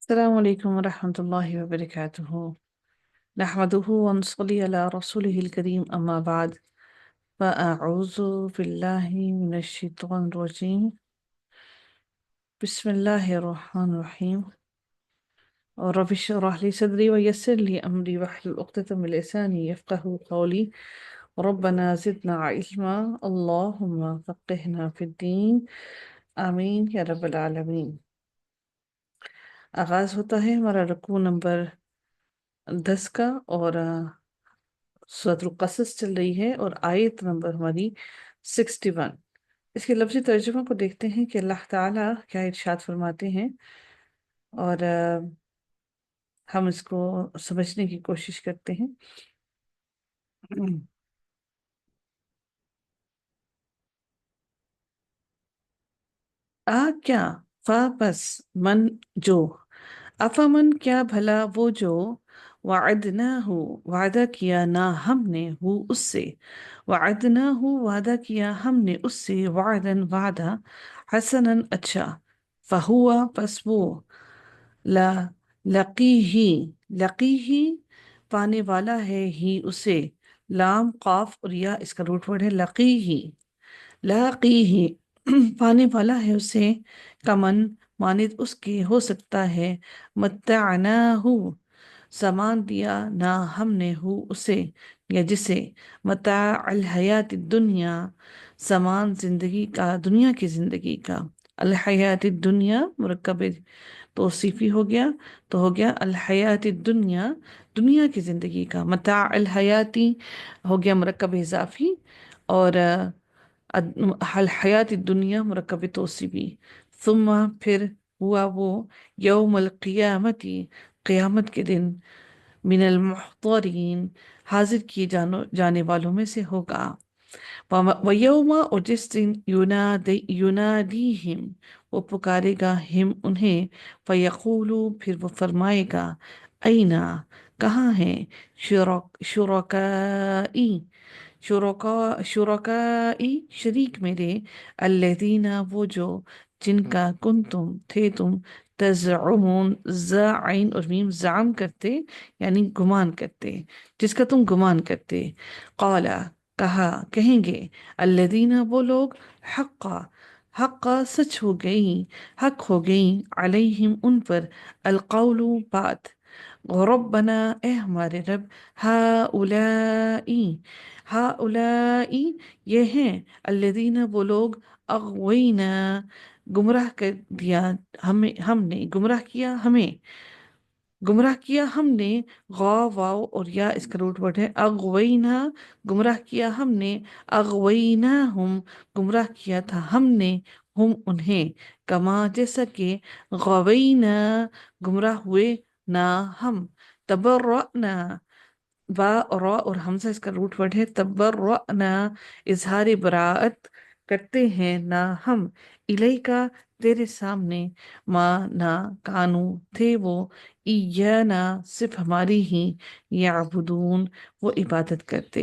السلام عليكم ورحمة الله وبركاته. نحمده ونصلي على رسوله الكريم أما بعد فأعوذ بالله من الشيطان الرجيم. بسم الله الرحمن الرحيم. رب اشرح لي صدري ويسر لي أمري واحلل عقدة من لساني يفقه قولي. ربنا زدنا علما اللهم فقهنا في الدين آمین یا رب العالمین۔ آغاز ہوتا ہے ہمارا رکوع نمبر 10 کا، اور سورۃ القصص چل رہی ہے، اور آیت نمبر ہماری 61۔ اس کے لفظی ترجمہ کو دیکھتے ہیں کہ اللہ تعالیٰ کیا ارشاد فرماتے ہیں، اور ہم اس کو سمجھنے کی کوشش کرتے ہیں۔ کیا، فا پس، من جو، افامن کیا بھلا وہ جو، وعدناہ وعدہ کیا نہ ہم نے ہو اس سے، وعدناہ وعدہ کیا ہم نے اس سے، وعدن وعدہ، حسنن اچھا، فہوا پس وہ، لا لقیہی لقیہی پانے والا ہے ہی اسے، لام قاف اور یا اس کا روٹ ورڈ ہے لقیہی، لاقیہ پانے والا ہے اسے، کمن مانند اس کے ہو سکتا ہے، متعناہ سامان دیا نہ ہم نے ہو اسے یا جسے، متاع الحیات الدنیا سامان زندگی کا، دنیا کی زندگی کا، الحیات الدنیا مرکب توصیفی ہو گیا، تو ہو گیا الحیات الدنیا دنیا کی زندگی کا، متاع الحیاتی ہو گیا مرکب اضافی، اور الحیات الدنیا مرکب توصیفی، ثم پھر ہوا وہ، یوم القیامتی قیامت کے دن، من المحضرین حاضر کیے جانے والوں میں سے ہوگا، وَيَوْمَ اور جس دن يُنَادِيهِمْ وہ پکارے گا، ہم انہیں، فَيَقُولُ پھر وہ فرمائے گا، اینا کہاں ہیں، شرکائی شرکائی شریک میرے، الذین وہ جو، جن کا کنتم تھے تم، تزعمون زعین اور میم زعم کرتے یعنی گمان کرتے، جس کا تم گمان کرتے، قالا کہا کہیں گے، الذین وہ لوگ، حق سچ ہو گئی، حق ہو گئی، علیہم ان پر، القول بات، ربنا اے ہمارے رب، ہؤلائی یہ ہیں، الذین وہ لوگ، اغوینا گمراہ کر دیا ہم نے گمراہ کیا ہمیں، گمراہ کیا ہم نے، غا واو اور یا اس کا روٹ ورڈ ہے اغوینا گمراہ کیا ہم نے، اغوینا ہم گمراہ کیا تھا ہم نے، ہم انہیں، کما جیسا کہ، غوینا گمراہ ہوئے نہ ہم، تبرأنا با را اور حمزہ اس کا روٹ ورڈ ہے، تبرأنا اظہار براعت کرتے ہیں نہ ہم، الیکا تیرے سامنے، ما نہ کانو تھے وہ، ایانا صرف ہماری ہی، یعبدون وہ عبادت کرتے،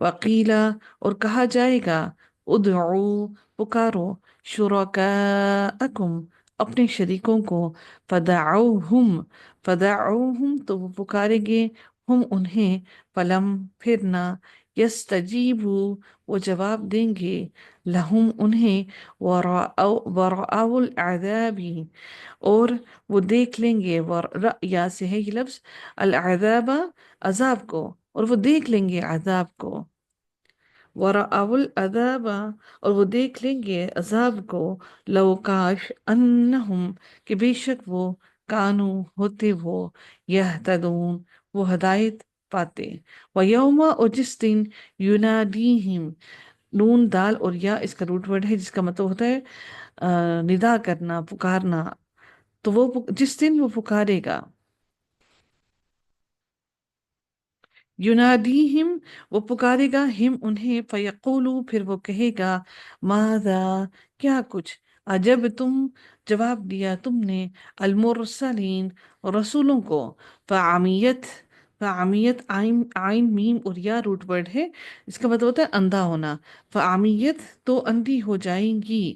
وقیلا اور کہا جائے گا، ادعو پکارو، شرکاءکم اپنے شریکوں کو، فدعوہم تو وہ پکاریں گے، ہم انہیں، فلم پھر نہ، یستجیبو وہ جواب دیں گے، لہم انہیں، ورعاو العذابی اور وہ دیکھ لیں گے، رأیا سے ہے یہ لفظ، العذاب عذاب کو، اور وہ دیکھ لیں گے عذاب کو، ورعاو العذاب اور وہ دیکھ لیں گے عذاب کو، لو کاش انہم کہ بے شک وہ، کانو ہوتے وہ، یہتدون وہ ہدایت پاتے، وَيَوْمَ اور جس دن، ینادیہم نون دال اور یا اس کا روٹ ورڈ ہے جس کا مطلب ہوتا ہے ندا کرنا، پکارنا، تو وہ جس دن وہ پکارے گا، ینادیہم وہ پکارے گا، ہم انہیں، فیقولو پھر وہ کہے گا، ماذا کیا کچھ، عجب تم جواب دیا تم نے، المرسلین رسولوں کو، فعمیت عین میم اور یا روٹ ورڈ ہے، اس کا مطلب ہوتا ہے اندھا ہونا، فعمیت تو اندھی ہو جائیں گی،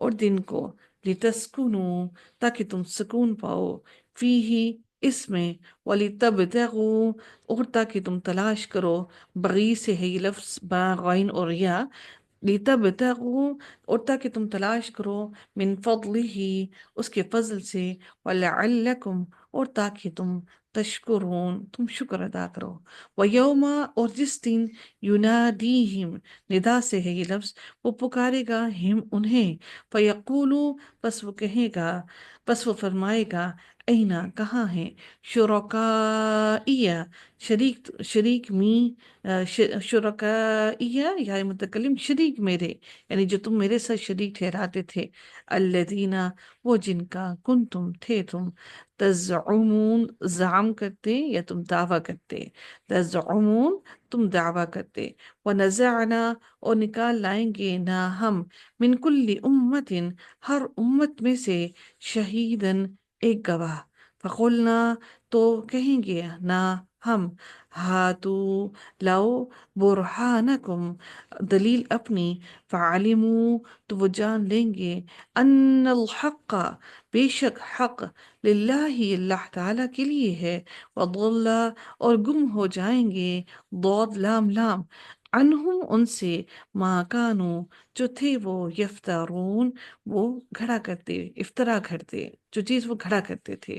اور دن کو، لتسکنو، تاکہ تم سکون پاؤ، فی ہی، اس میں، وَلِتَبْتَغُوا، اور تاکہ تم تلاش کرو، بغی سے ہے یہ لفظ با غین اور یا، لِتَبْتَغُوا، اور تاکہ تم تلاش کرو، من فضلہ، اس کے فضل سے، وَلَعَلَّكُمْ، اور تاکہ تم تشکرون، تم شکر ادا کرو، وَيَوْمَ، اور جس دن، ینادیہم، ندا سے ہے یہ لفظ، وہ پکارے گا، ہم انہیں، فیقولو، پس وہ کہے گا، پس وہ فرمائے گا، اینا، کہاں ہیں، شرکائیہ، شریک می، شرکائیہ، یا متکلم، شریک میرے، یعنی جو تم میرے ساتھ شریک ٹھہراتے تھے، الذین، وہ جن کا، کنتم، تھے تم، تزعمون، زعم کرتے یا تم دعویٰ کرتے، تزعمون، تم دعویٰ کرتے، ونزعنا، اور نکال لائیں گے نہ ہم، من کل امت، ہر امت میں سے، شہیدن، ایک گواہ، فقلنا، تو کہیں گے نہ ہم، ہاتو، لاؤ، برہانکم، دلیل اپنی، فعلموا، تو وہ جان لیں گے، ان الحق، بے شک حق، للہ، اللہ تعالیٰ کے لیے ہے، وضل، اور گم ہو جائیں گے، ضاد لام لام، عنہم، ان سے، ما کانو، جو تھے وہ، یفترون، وہ گھڑا کرتے، افطرا کرتے، جو چیز وہ گھڑا کرتے تھے۔